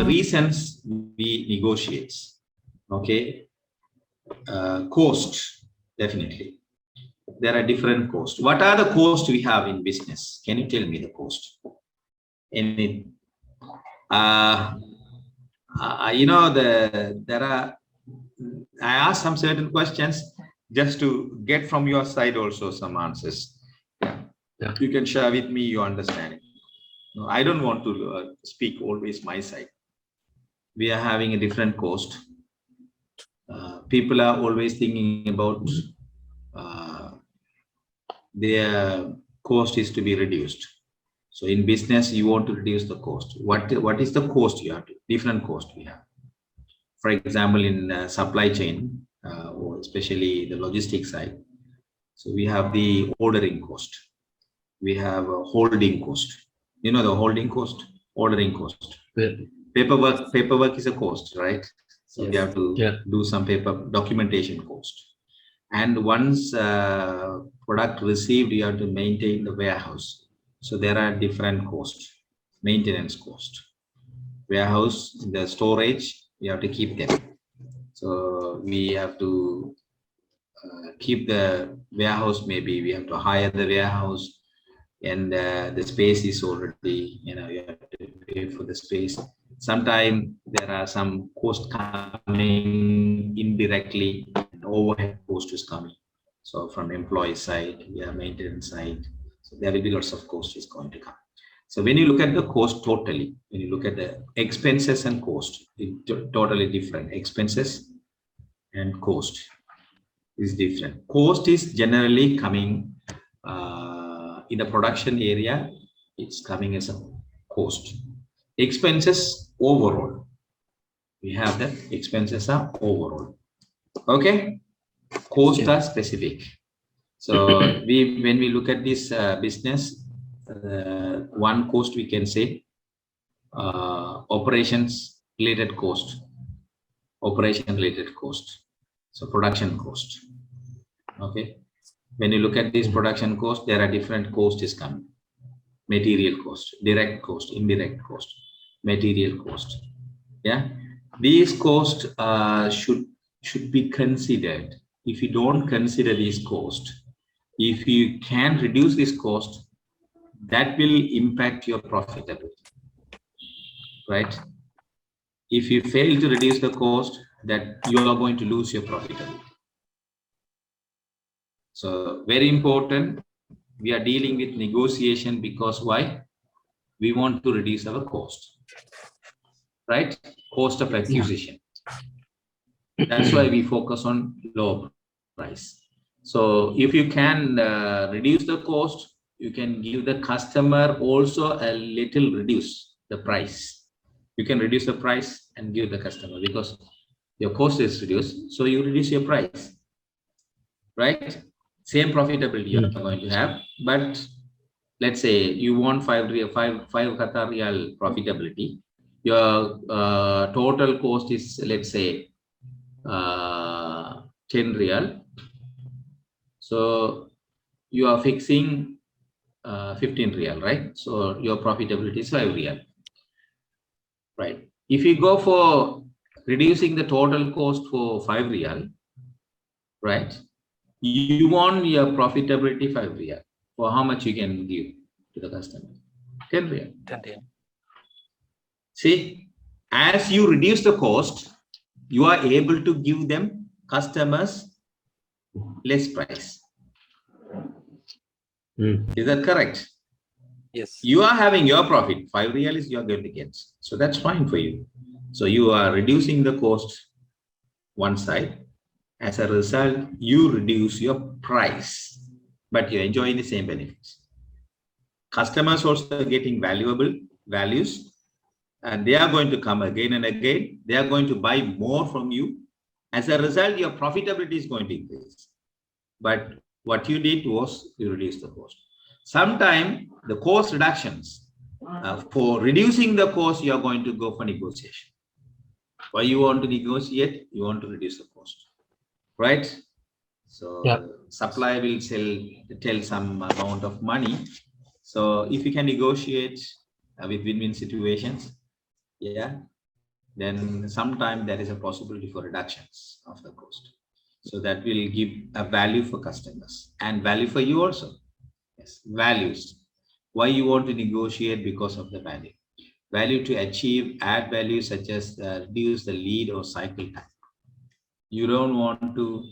the reasons we negotiate. Okay, cost, definitely. There are different costs. What are the costs we have in business? Can you tell me the cost? Any, you know, there are, I asked some certain questions just to get from your side also some answers. Yeah. You can share with me your understanding. No, I don't want to speak always my side. We are having a different cost. People are always thinking about their cost is to be reduced. So in business, you want to reduce the cost. What is the cost you have to? Different cost we have. For example, in supply chain, or especially the logistics side. So we have the ordering cost. We have a holding cost. You know the holding cost, ordering cost. Yeah. Paperwork is a cost, right? So Yes. we have to do some paper documentation cost. And once product received, you have to maintain the warehouse. So there are different costs, maintenance cost. Warehouse, the storage, we have to keep them. So we have to keep the warehouse, maybe we have to hire the warehouse, and the space is already, you know, you have to pay for the space. Sometimes there are some costs coming indirectly, and overhead cost is coming. So from employee side, maintenance side, so there will be lots of cost is going to come. So when you look at the cost totally, when you look at the expenses and cost, it's totally different. Expenses and cost is different. Cost is generally coming in the production area, it's coming as a cost. Expenses overall, we have that expenses are overall. Okay, costs are specific. So when we look at this business, one cost we can say operations related cost, operation related cost. So production cost. Okay. When you look at this production cost, there are different costs is coming. Material cost, direct cost, indirect cost, material cost. Yeah, these costs should be considered. If you don't consider these costs, if you can reduce this cost, that will impact your profitability, right? If you fail to reduce the cost, that you are going to lose your profitability. So very important, we are dealing with negotiation because why? We want to reduce our cost, right? Cost of acquisition. That's why we focus on low price. So if you can reduce the cost, you can give the customer also a little reduce the price. You can reduce the price and give the customer because your cost is reduced. So you reduce your price, right? Same profitability you are going to have, but let's say you want 5 Qatar Riyal profitability. Your total cost is, let's say, 10 Riyal. So you are fixing 15 Riyal, right? So your profitability is 5 Riyal, right? If you go for reducing the total cost for 5 Riyal, right? You want your profitability 5 Riyal. For how much you can give to the customer? 10 Riyal. 10 Riyal. See, as you reduce the cost, you are able to give them customers less price. Is that correct? Yes. You are having your profit, 5 Riyal is you are going to get. So that's fine for you. So you are reducing the cost one side. As a result, you reduce your price, but you're enjoying the same benefits. Customers also getting values, and they are going to come again and again. They are going to buy more from you. As a result, your profitability is going to increase. But what you did was you reduce the cost. Sometimes the cost reductions, for reducing the cost, you are going to go for negotiation. Why you want to negotiate? You want to reduce the cost. Right? So supply will tell some amount of money. So if you can negotiate with win-win situations, yeah, then sometimes there is a possibility for reductions of the cost. So that will give a value for customers and value for you also. Yes, values. Why you want to negotiate? Because of the value. Value to achieve add value such as reduce the lead or cycle time. You don't want to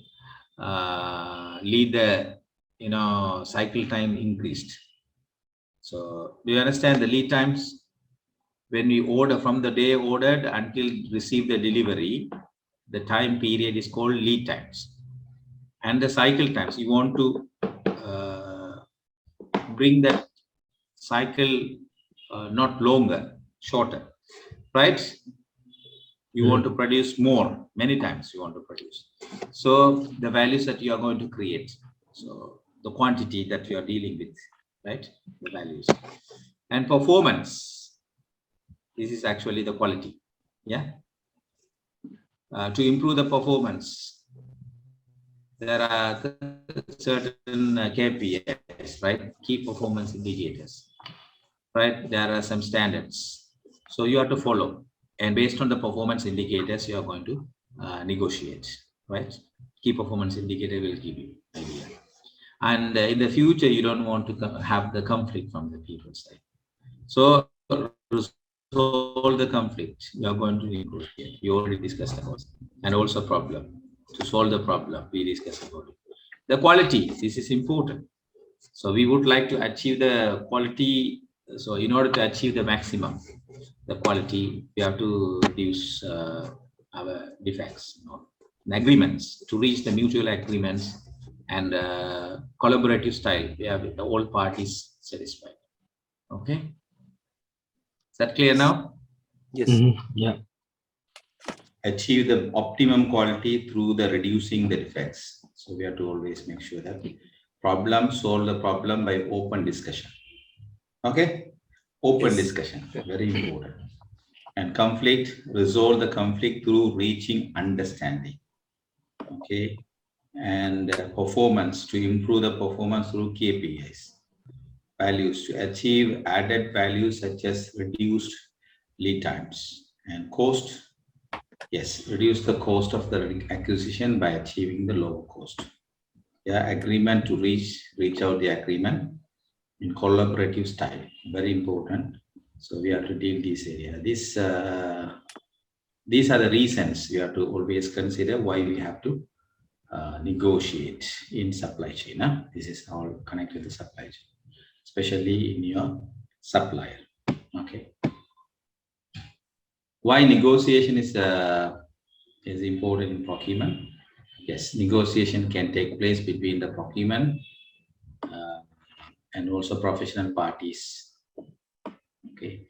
lead the cycle time increased. So do you understand the lead times? When we order, from the day ordered until receive the delivery, the time period is called lead times. And the cycle times, you want to bring that cycle not longer, shorter, right? You want to produce more, many times you want to produce. So the values that you are going to create, so the quantity that you are dealing with, right? The values. And performance, this is actually the quality. Yeah. To improve the performance, there are certain KPIs, right? Key performance indicators, right? There are some standards. So you have to follow. And based on the performance indicators, you are going to negotiate, right? Key performance indicator will give you idea. And in the future, you don't want to have the conflict from the people side. So resolve the conflict, you are going to negotiate. We already discussed about it. And also problem. To solve the problem, we discussed about it. The quality, this is important. So we would like to achieve the quality. So in order to achieve the maximum, the quality, we have to reduce our defects, agreements, to reach the mutual agreements and collaborative style. We have all parties satisfied. Okay. Is that clear now? Yes. Yeah. Achieve the optimum quality through the reducing the defects. So we have to always make sure that solve the problem by open discussion. Okay. Open discussion, very important. And conflict, resolve the conflict through reaching understanding. Okay. And performance, to improve the performance through KPIs. Values, to achieve added values such as reduced lead times. And cost, yes, reduce the cost of the acquisition by achieving the lower cost. Yeah, agreement, to reach out the agreement in collaborative style, very important. So we have to deal this area. These are the reasons we have to always consider why we have to negotiate in supply chain. This is all connected to supply chain, especially in your supplier. Okay. Why negotiation is important in procurement? Yes, negotiation can take place between the procurement and also professional parties, okay,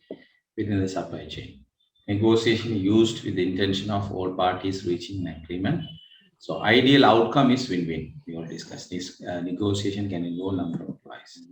within the supply chain. Negotiation used with the intention of all parties reaching an agreement. So ideal outcome is win-win. We all discussed this. Negotiation can involve number of parties.